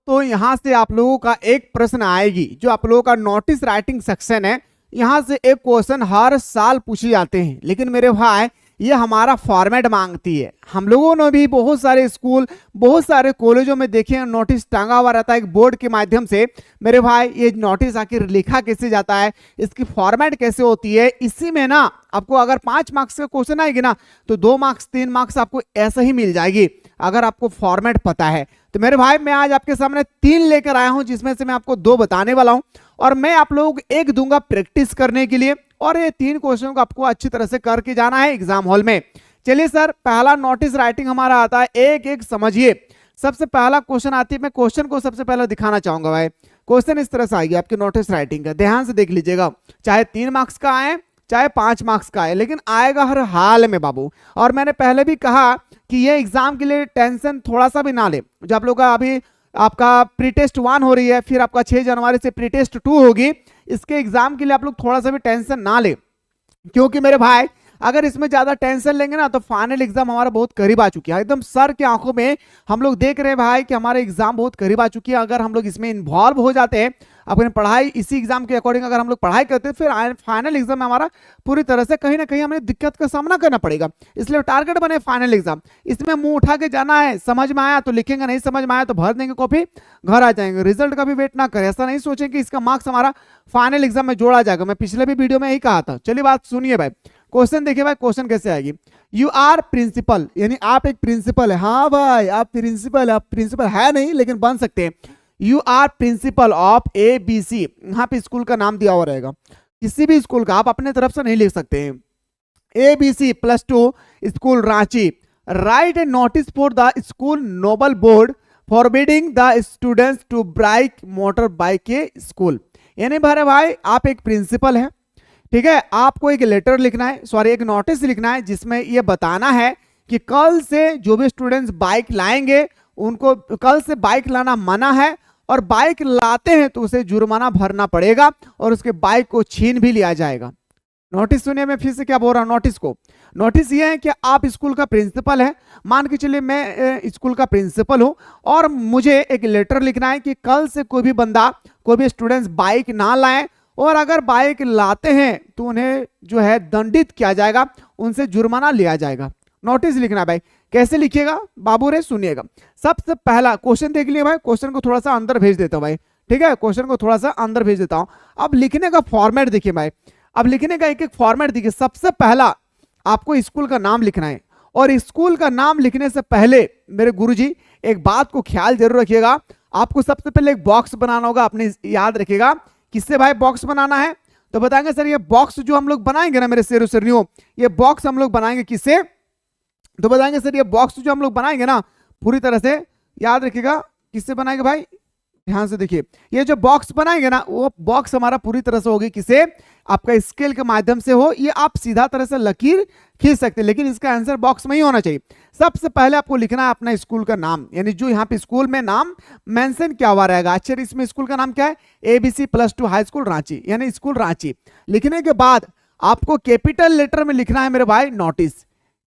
तो यहाँ से आप लोगों का एक प्रश्न आएगी, जो आप लोगों का नोटिस राइटिंग सेक्शन है, यहाँ से एक क्वेश्चन हर साल पूछे जाते हैं। लेकिन मेरे भाई ये हमारा फॉर्मेट मांगती है। हम लोगों ने भी बहुत सारे स्कूल, बहुत सारे कॉलेजों में देखे नोटिस टांगा हुआ रहता है एक बोर्ड के माध्यम से। मेरे भाई ये नोटिस आखिर लिखा कैसे जाता है, इसकी फॉर्मेट कैसे होती है, इसी में ना आपको अगर 5 मार्क्स का क्वेश्चन आएगी ना तो 2 मार्क्स 3 मार्क्स आपको ऐसे ही मिल जाएगी अगर आपको फॉर्मेट पता है। तो मेरे भाई मैं आज आपके सामने 3 लेकर आया हूं, जिसमें से मैं आपको 2 बताने वाला हूं और मैं आप लोगों को 1 दूंगा प्रैक्टिस करने के लिए, और ये 3 क्वेश्चन को आपको अच्छी तरह से करके जाना है एग्जाम हॉल में। चलिए सर, पहला नोटिस राइटिंग हमारा आता है, एक एक समझिए। सबसे पहला क्वेश्चन आती है, मैं क्वेश्चन को सबसे पहले दिखाना चाहूंगा भाई। क्वेश्चन इस तरह से आएगी आपके नोटिस राइटिंग का, ध्यान से देख लीजिएगा। चाहे 3 मार्क्स का आए चाहे 5 मार्क्स का आए, लेकिन आएगा हर हाल में बाबू। और मैंने पहले भी कहा कि ये एग्जाम के लिए टेंशन थोड़ा सा भी ना ले। जो आप लोग का अभी आपका प्री टेस्ट 1 हो रही है, फिर आपका 6 जनवरी से प्री टेस्ट 2 होगी, इसके एग्जाम के लिए आप लोग थोड़ा सा भी टेंशन ना ले, क्योंकि मेरे भाई अगर इसमें ज्यादा टेंशन लेंगे ना तो फाइनल एग्जाम हमारा बहुत करीब आ चुकी है। एकदम सर के आंखों में हम लोग देख रहे हैं भाई कि हमारा एग्जाम बहुत करीब आ चुकी है। अगर हम लोग इसमें इन्वॉल्व हो जाते हैं, अपनी पढ़ाई इसी एग्जाम के अकॉर्डिंग अगर हम लोग पढ़ाई करते हैं, फिर फाइनल एग्जाम में हमारा पूरी तरह से कहीं ना कहीं हमें दिक्कत का सामना करना पड़ेगा। इसलिए टारगेट बने फाइनल एग्जाम, इसमें मुंह उठा के जाना है। समझ में आया तो लिखेंगे, नहीं समझ में आया तो भर देंगे कॉपी, घर आ जाएंगे। रिजल्ट का भी वेट ना करें, ऐसा नहीं सोचें कि इसका मार्क्स हमारा फाइनल एग्जाम में जोड़ा जाएगा। मैं पिछले भी वीडियो में यही कहा था। चलिए बात सुनिए भाई, क्वेश्चन देखिए भाई, क्वेश्चन कैसे आएगी। यू आर प्रिंसिपल, यानी आप एक प्रिंसिपल है। हाँ भाई आप प्रिंसिपल, आप प्रिंसिपल है नहीं लेकिन बन सकते हैं। You are principal of ABC, यहाँ पे स्कूल का नाम दिया हुआ रहेगा, किसी भी स्कूल का, आप अपने तरफ से नहीं लिख सकते हैं। ABC +2 school Ranchi, write a notice for the school noble board forbidding the students to bike motor bike के स्कूल। यानी भाई आप एक प्रिंसिपल है, ठीक है, आपको एक लेटर लिखना है, सॉरी एक नोटिस लिखना है, जिसमें यह बताना है कि कल से जो भी स्टूडेंट्स बाइक लाएंगे उनको कल से बाइक लाना मना है, और बाइक लाते हैं तो उसे जुर्माना भरना पड़ेगा और उसके बाइक को छीन भी लिया जाएगा। नोटिस सुनिए, मैं फिर से क्या बोल रहा हूं नोटिस को। नोटिस ये है कि आप स्कूल का प्रिंसिपल है, मान के चलिए मैं स्कूल का प्रिंसिपल हूं और मुझे एक लेटर लिखना है कि कल से कोई भी बंदा, कोई भी स्टूडेंट्स बाइक ना लाएं, और अगर बाइक लाते हैं तो उन्हें जो है दंडित किया जाएगा, उनसे जुर्माना लिया जाएगा। नोटिस लिखना है भाई, कैसे लिखिएगा बाबू रे सुनिएगा। सबसे पहला क्वेश्चन देख लिया भाई, क्वेश्चन को थोड़ा सा अंदर भेज देता हूं भाई, ठीक है, क्वेश्चन को थोड़ा सा अंदर भेज देता हूं। अब लिखने का फॉर्मेट देखिए भाई, अब लिखने का एक एक फॉर्मेट देखिए। सबसे पहला आपको स्कूल का नाम लिखना है, और स्कूल का नाम लिखने से पहले मेरे गुरुजी एक बात को ख्याल जरूर रखिएगा, आपको सबसे पहले एक बॉक्स बनाना होगा। अपने याद रखिएगा किससे भाई बॉक्स बनाना है, तो बताएंगे सर ये बॉक्स जो हम लोग बनाएंगे ना मेरे शेरों शेरनियों, ये बॉक्स हम लोग बनाएंगे किससे, तो बताएंगे सर ये बॉक्स जो हम लोग बनाएंगे ना पूरी तरह से याद रखिएगा किससे बनाएंगे भाई, ध्यान से देखिए। ये जो बॉक्स बनाएंगे ना वो बॉक्स हमारा पूरी तरह से होगी किसे, आपका स्केल के माध्यम से हो, ये आप सीधा तरह से लकीर खींच सकते हैं, लेकिन इसका आंसर बॉक्स में ही होना चाहिए। सबसे पहले आपको लिखना है अपना स्कूल का नाम, यानी जो यहाँ पे स्कूल में नाम मेंशन क्या हुआ रहेगा। अच्छा इसमें स्कूल का नाम क्या है, ABC +2 हाई स्कूल रांची, यानी स्कूल रांची। लिखने के बाद आपको कैपिटल लेटर में लिखना है मेरे भाई नोटिस।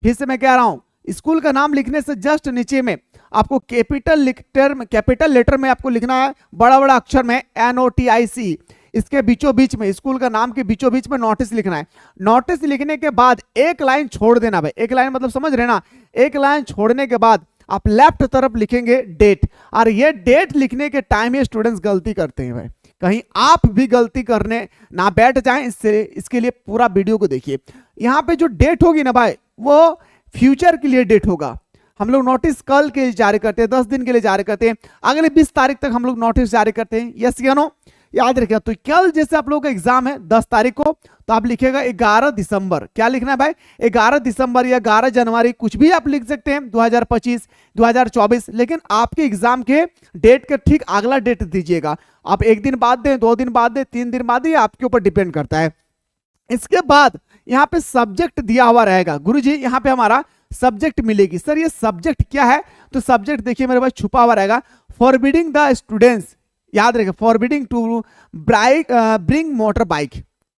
फिर से मैं कह रहा हूं, स्कूल का नाम लिखने से जस्ट नीचे में आपको कैपिटल लेटर में आपको लिखना है बड़ा बड़ा अक्षर में NOTIC, इसके बीचों बीच में, स्कूल का नाम के बीचों बीच में नोटिस लिखना है। नोटिस लिखने के बाद एक लाइन छोड़ देना भाई, एक लाइन मतलब समझ रहे ना, एक लाइन छोड़ने के बाद आप लेफ्ट तरफ लिखेंगे डेट, और ये डेट लिखने के टाइम ये स्टूडेंट्स गलती करते हैं भाई, कहीं आप भी गलती करने ना बैठ जाएं, इसके लिए पूरा वीडियो को देखिए। यहाँ पे जो डेट होगी ना भाई वो फ्यूचर के लिए डेट होगा। हम लोग नोटिस कल के लिए जारी करते हैं, 10 दिन के लिए जारी करते हैं, अगले 20 तारीख तक हम लोग नोटिस जारी करते हैं, यस या नो, याद रखिएगा। तो कल जैसे आप लोगों का एग्जाम है 10 तारीख को, तो आप लिखिएगा 11 दिसंबर, क्या लिखना है भाई 11 दिसंबर या 11 जनवरी, कुछ भी आप लिख सकते हैं, 2025 2024, लेकिन आपके एग्जाम के डेट के ठीक अगला डेट दीजिएगा। आप 1 दिन बाद दें, 2 दिन बाद दें, 3 दिन बाद दें, आपके ऊपर डिपेंड करता है। इसके बाद यहाँ पे सब्जेक्ट दिया हुआ रहेगा, गुरुजी यहाँ पे हमारा सब्जेक्ट मिलेगी। सर ये सब्जेक्ट क्या है, तो सब्जेक्ट देखिए मेरे पास छुपा हुआ रहेगा, फॉरबिडिंग द स्टूडेंट्स, याद रखिए forbidding to bring motor bike,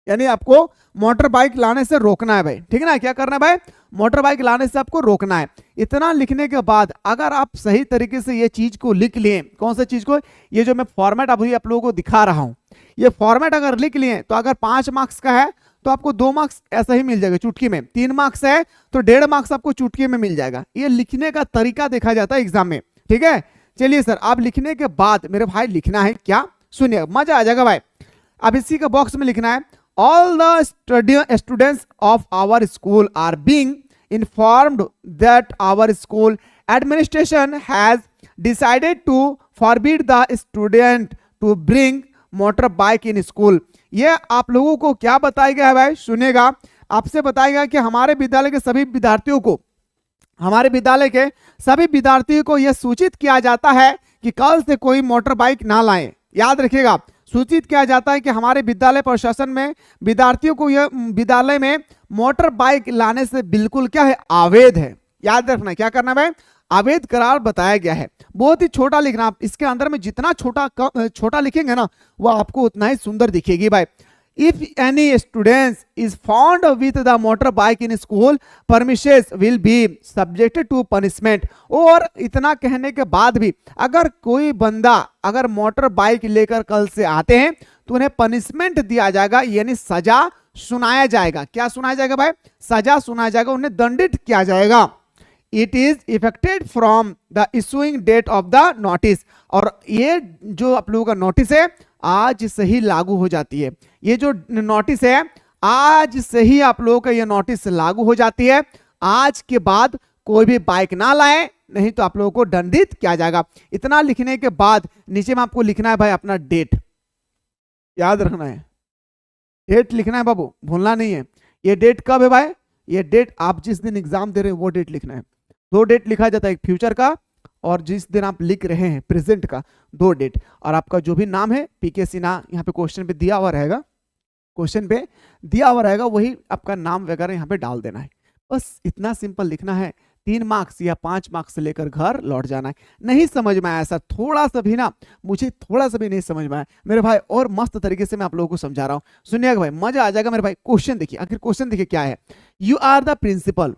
यानी आपको मोटर बाइक लाने से रोकना है भाई, ठीक है ना। क्या करना है भाई, मोटर बाइक लाने से आपको रोकना है। इतना लिखने के बाद अगर आप सही तरीके से ये चीज को लिख लिए, कौन सा चीज को, ये जो मैं फॉर्मेट अभी आप लोगों को दिखा रहा हूं, ये फॉर्मेट अगर लिख लिए तो अगर 5 मार्क्स का है तो आपको 2 मार्क्स ऐसा ही मिल जाएगा चुटकी में, 3 मार्क्स है तो 1.5 मार्क्स आपको चुटकी में मिल जाएगा। ये लिखने का तरीका देखा जाता है एग्जाम में, ठीक है। चलिए सर, आप लिखने के बाद मेरे भाई लिखना है क्या, सुनिए मजा आ जाएगा भाई। अब इसी का बॉक्स में लिखना है, all the students of our school are being informed that our school administration has decided to forbid the student to bring motorbike in school। ये आप लोगों को क्या बताया गया है भाई, सुनेगा। आपसे बताया गया कि हमारे विद्यालय के सभी विद्यार्थियों को, हमारे विद्यालय के सभी विद्यार्थियों को यह सूचित किया जाता है कि कल से कोई मोटर बाइक ना लाएं। याद रखिएगा, सूचित किया जाता है कि हमारे विद्यालय प्रशासन में विद्यार्थियों को यह विद्यालय में मोटर बाइक लाने से बिल्कुल क्या है, अवैध है। याद रखना, क्या करना है, अवैध करार बताया गया है। बहुत ही छोटा लिखना, आप इसके अंदर में जितना छोटा लिखेंगे ना वो आपको उतना ही सुंदर दिखेगी भाई। If any student is found with the motorbike in school premises will be subjected to punishment। और इतना कहने के बाद भी अगर कोई बंदा अगर मोटर बाइक लेकर कल से आते हैं तो उन्हें पनिशमेंट दिया जाएगा, यानी सजा सुनाया जाएगा। क्या सुनाया जाएगा भाई, सजा सुनाया जाएगा, उन्हें दंडित किया जाएगा। It is effected from the issuing date of the notice. और ये जो आप लोगों का नोटिस है आज से ही लागू हो जाती है। ये जो नोटिस है आज से ही आप लोगों का ये नोटिस लागू हो जाती है। आज के बाद कोई भी बाइक ना लाए, नहीं तो आप लोगों को दंडित किया जाएगा। इतना लिखने के बाद नीचे में आपको लिखना है भाई अपना डेट, याद रखना है, डेट लिखना है बाबू, भूलना नहीं है। ये डेट कब है भाई, ये डेट आप जिस दिन एग्जाम दे रहे हैं वो डेट लिखना है। 2 डेट लिखा जाता है, एक फ्यूचर का और जिस दिन आप लिख रहे हैं प्रेजेंट का, 2 डेट। और आपका जो भी नाम है पीके सिन्हा यहाँ पे क्वेश्चन पे दिया हुआ रहेगा, क्वेश्चन पे दिया हुआ रहेगा, वही आपका नाम वगैरह यहाँ पे डाल देना है। बस इतना सिंपल लिखना है। 3 मार्क्स या 5 मार्क्स से लेकर घर लौट जाना है। नहीं समझ में आया सर, थोड़ा सा भी ना, मुझे थोड़ा सा भी नहीं समझ में आया मेरे भाई, और मस्त तरीके से मैं आप लोगों को समझा रहा हूँ। सुनिएगा भाई, मजा आ जाएगा मेरे भाई। क्वेश्चन देखिए, आखिर क्वेश्चन देखिए क्या है। यू आर द प्रिंसिपल,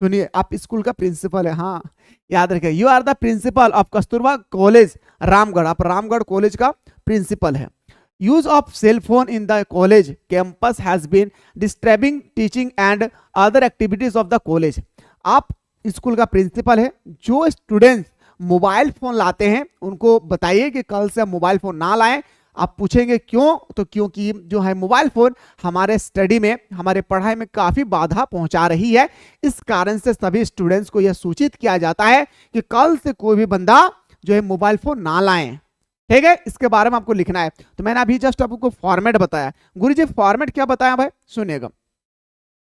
सुनिए आप स्कूल का प्रिंसिपल है, हाँ याद रखिए। You are the principal of Kasturba college Ramgarh, आप रामगढ़ कॉलेज का प्रिंसिपल है। Use of cell phone in the college campus has been disturbing teaching and other activities of the college. आप स्कूल का प्रिंसिपल है, जो स्टूडेंट्स मोबाइल फोन लाते हैं उनको बताइए कि कल से मोबाइल फोन ना लाएं। आप पूछेंगे क्यों, तो क्योंकि जो है मोबाइल फोन हमारे स्टडी में, हमारे पढ़ाई में काफी बाधा पहुंचा रही है। इस कारण से सभी स्टूडेंट्स को यह सूचित किया जाता है कि कल से कोई भी बंदा जो है मोबाइल फोन ना लाएं, ठीक है। इसके बारे में आपको लिखना है। तो मैंने अभी जस्ट आपको फॉर्मेट बताया। गुरुजी फॉर्मेट क्या बताया भाई, सुनिएगा।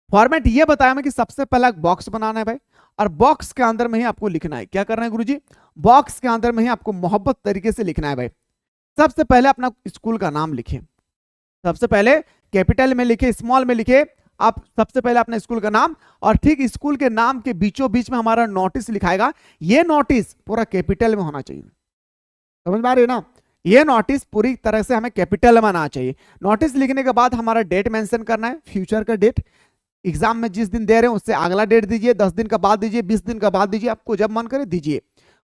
फॉर्मेट ये बताया मैं कि सबसे पहला एक बॉक्स बनाना है भाई, और बॉक्स के अंदर में ही आपको लिखना है। क्या करना है गुरुजी, बॉक्स के अंदर में ही आपको मोहब्बत तरीके से लिखना है भाई। सबसे पहले अपना स्कूल का नाम लिखे, सबसे पहले कैपिटल में लिखे, स्मॉल में लिखे। आप सबसे पहले अपने स्कूल का नाम, और ठीक स्कूल के नाम के बीचों बीच में हमारा नोटिस लिखाएगा। ये नोटिस पूरा कैपिटल में होना चाहिए, समझ में आ रही है ना। ये नोटिस पूरी तरह से हमें कैपिटल में आना चाहिए। नोटिस लिखने के बाद हमारा डेट मेंशन करना है, फ्यूचर का डेट। एग्जाम में जिस दिन दे रहे हैं उससे अगला डेट दीजिए, 10 दिन का बाद दीजिए, 20 दिन का बाद दीजिए, आपको जब मन करे दीजिए।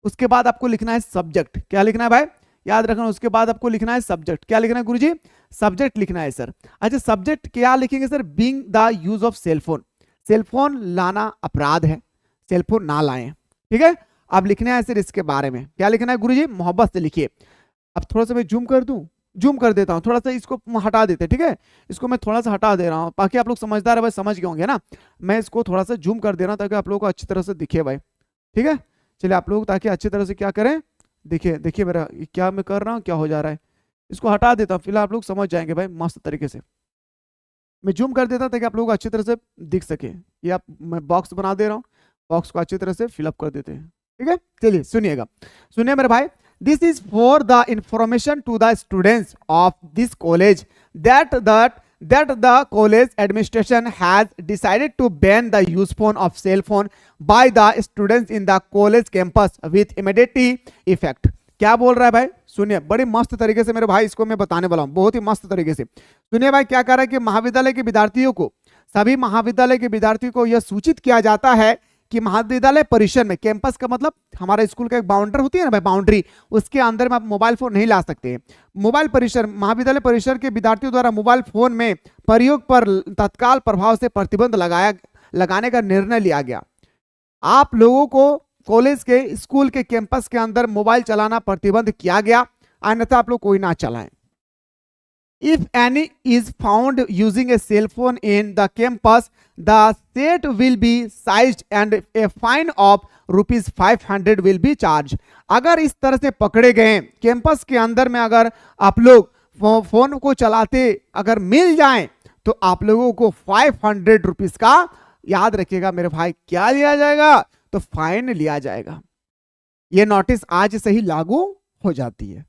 उसके बाद आपको लिखना है सब्जेक्ट। क्या लिखना है भाई, याद रखना। उसके बाद आपको लिखना है सब्जेक्ट। क्या लिखना है गुरुजी, सब्जेक्ट लिखना है सर। अच्छा सब्जेक्ट क्या लिखेंगे sir, being the use of cellphone. Cellphone लाना अपराध है, सेलफोन ना लाएं, ठीक है। अब लिखना है सर इसके बारे में। क्या लिखना है गुरुजी, मोहब्बत से लिखिए। अब थोड़ा सा मैं जूम कर दूं, जूम कर देता हूं, थोड़ा सा इसको हटा देते, ठीक है। इसको मैं थोड़ा सा हटा दे रहा हूं, बाकी आप लोग समझदार है भाई, समझ गए होंगे ना। मैं इसको थोड़ा सा जूम कर दे रहा हूं ताकि आप लोगों को अच्छी तरह से दिखे भाई, ठीक है। चलिए आप लोग ताकि अच्छी तरह से क्या करें, देखिए देखिए मेरा क्या मैं कर रहा हूँ, क्या हो जा रहा है। इसको हटा देता हूँ, फिलहाल आप लोग समझ जाएंगे भाई मस्त तरीके से। मैं जूम कर देता हूँ ताकि आप लोग अच्छी तरह से दिख सके। ये आप मैं बॉक्स बना दे रहा हूँ, बॉक्स को अच्छी तरह से फिलअप कर देते हैं, ठीक है। चलिए सुनिएगा, सुनिए मेरे भाई। This is for the information to the students of this college that the college administration has decided to ban the use of cell phone by the students in the college campus with immediate effect। क्या बोल रहा है भाई, सुनिए बड़ी मस्त तरीके से मेरे भाई, इसको मैं बताने वाला हूँ बहुत ही मस्त तरीके से। सुनिए भाई, क्या कह रहा है कि महाविद्यालय के विद्यार्थियों को, सभी महाविद्यालय के विद्यार्थियों को यह सूचित किया जाता है कि महाविद्यालय परिसर में, कैंपस का मतलब हमारा स्कूल का एक बाउंड्री होती है ना भाई, बाउंड्री, उसके अंदर में आप मोबाइल फोन नहीं ला सकते हैं। मोबाइल परिसर, महाविद्यालय परिसर के विद्यार्थियों द्वारा मोबाइल फोन में प्रयोग पर तत्काल प्रभाव से प्रतिबंध लगाने का निर्णय लिया गया। आप लोगों को कॉलेज के, स्कूल के कैंपस के अंदर मोबाइल चलाना प्रतिबंध किया गया, अन्यथा आप लोग कोई ना चलाएं। If any is found using a cell phone in the campus, the set will be seized and a fine of ₹500 will be charged. अगर इस तरह से पकड़े गए कैंपस के अंदर में, अगर आप लोग फोन को चलाते अगर मिल जाएं, तो आप लोगों को 500 रुपीज का, याद रखिएगा मेरे भाई, क्या लिया जाएगा, तो फाइन लिया जाएगा। ये नोटिस आज से ही लागू हो जाती है,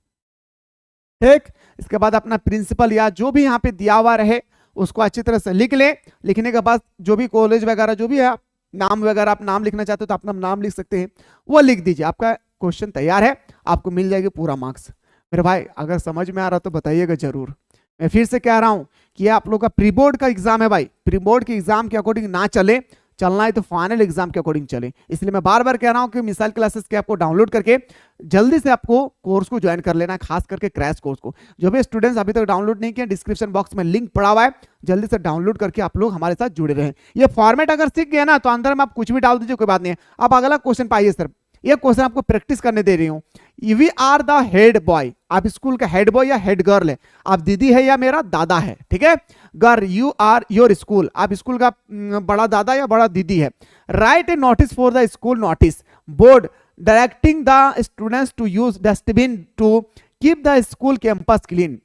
ठीक। इसके बाद अपना प्रिंसिपल या जो भी यहाँ पे दिया हुआ रहे उसको अच्छी तरह से लिख ले। लिखने के बाद जो भी कॉलेज वगैरह जो भी है, नाम वगैरह आप नाम लिखना चाहते हो तो अपना नाम लिख सकते हैं, वो लिख दीजिए। आपका क्वेश्चन तैयार है, आपको मिल जाएगी पूरा मार्क्स। मेरे भाई अगर समझ में आ रहा तो बताइएगा जरूर। मैं फिर से कह रहा हूं कि आप लोग का प्री बोर्ड का एग्जाम है भाई, प्री बोर्ड के एग्जाम के अकॉर्डिंग ना चले, चलना है तो फाइनल एग्जाम के अकॉर्डिंग चले। इसलिए मैं बार बार कह रहा हूं कि मिसाइल क्लासेस के आपको डाउनलोड करके जल्दी से आपको कोर्स को ज्वाइन कर लेना है, खास करके क्रैश कोर्स को। जो भी स्टूडेंट्स अभी तक डाउनलोड नहीं किए, डिस्क्रिप्शन बॉक्स में लिंक पड़ा हुआ है, जल्दी से डाउनलोड करके आप लोग हमारे साथ जुड़े रहें। ये फॉर्मेट अगर सीख गए ना तो अंदर में आप कुछ भी डाल दीजिए, कोई बात नहीं है। अब अगला क्वेश्चन पाइए सर, ये क्वेश्चन आपको प्रैक्टिस करने दे रही हूँ। We are the head boy, आप स्कूल का हेड बॉय या हेड गर्ल है, आप दीदी है या मेरा दादा है, ठीक है। Girl, you are your school, आप स्कूल का बड़ा दादा या बड़ा दीदी है। Write a notice for the school notice board directing the students to use dustbin to keep the school campus clean.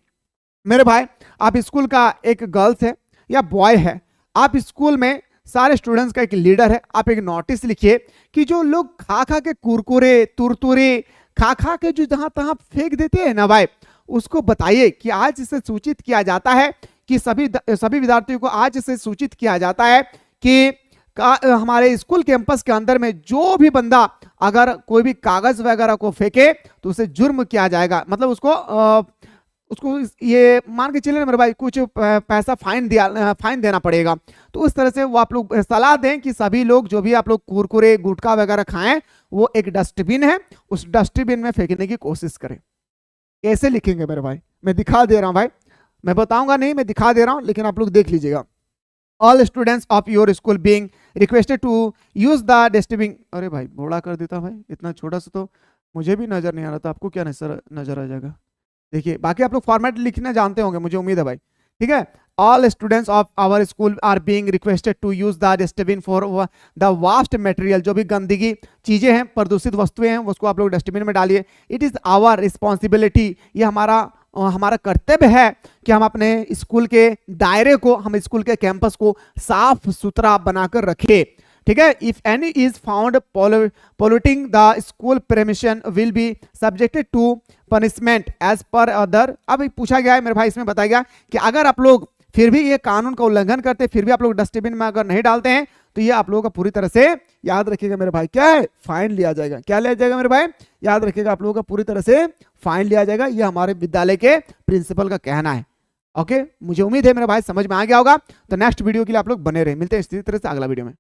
मेरे भाई आप स्कूल का एक गर्ल्स है या बॉय है, आप स्कूल में सारे स्टूडेंट्स का एक लीडर है, आप एक नोटिस लिखिए कि जो लोग खा खा के कुरकुरे तुरतुरे खा खा के जो जहां तहां फेंक देते हैं ना भाई, उसको बताइए कि आज इसे सूचित किया जाता है कि सभी विद्यार्थियों को आज इसे सूचित किया जाता है कि हमारे स्कूल कैंपस के अंदर में जो भी बंदा अगर कोई भी कागज वगैरह को फेंके तो उसे जुर्म किया जाएगा। मतलब उसको ये मान के चलिए मेरे भाई कुछ पैसा फाइन देना पड़ेगा। तो उस तरह से वो आप लोग सलाह दें कि सभी लोग जो भी आप लोग कुरकुरे गुटखा वगैरह खाएं, वो एक डस्टबिन है, उस डस्टबिन में फेंकने की कोशिश करें। कैसे लिखेंगे मेरे भाई, मैं दिखा दे रहा हूं भाई, मैं बताऊंगा नहीं, मैं दिखा दे रहा हूं, लेकिन आप लोग देख लीजिएगा। All students of your school being requested to use the dustbin. अरे भाई बड़ा कर देता भाई, इतना छोटा सा तो मुझे भी नजर नहीं आ रहा था, आपको क्या नजर आ जाएगा। देखिए बाकी आप लोग फॉर्मेट लिखना जानते होंगे, मुझे उम्मीद है भाई, ठीक है। All students of our school are being requested to use the dustbin for the waste material. जो भी गंदगी चीजें हैं, प्रदूषित वस्तुएं हैं, उसको आप लोग डस्टबिन में डालिए। इट इज आवर रिस्पॉन्सिबिलिटी, ये हमारा कर्तव्य है कि हम अपने स्कूल के दायरे को, हम स्कूल के कैंपस को साफ सुथरा बनाकर रखें, ठीक है। If any is found polluting the school permission will be subjected to punishment as per other. अब पूछा गया है मेरे भाई, इसमें बताया गया कि अगर आप लोग फिर भी ये कानून का उल्लंघन करते, फिर भी आप लोग डस्टबिन में अगर नहीं डालते हैं, तो ये आप लोगों का पूरी तरह से, याद रखिएगा मेरे भाई, क्या है, फाइन लिया जाएगा। क्या लिया जाएगा मेरे भाई, याद रखिएगा, आप लोगों का पूरी तरह से फाइन लिया जाएगा। ये हमारे विद्यालय के प्रिंसिपल का कहना है। ओके, मुझे उम्मीद है मेरे भाई समझ में आ गया होगा। तो नेक्स्ट वीडियो के लिए आप लोग बने रहे, मिलते हैं इसी तरह से अगला वीडियो में।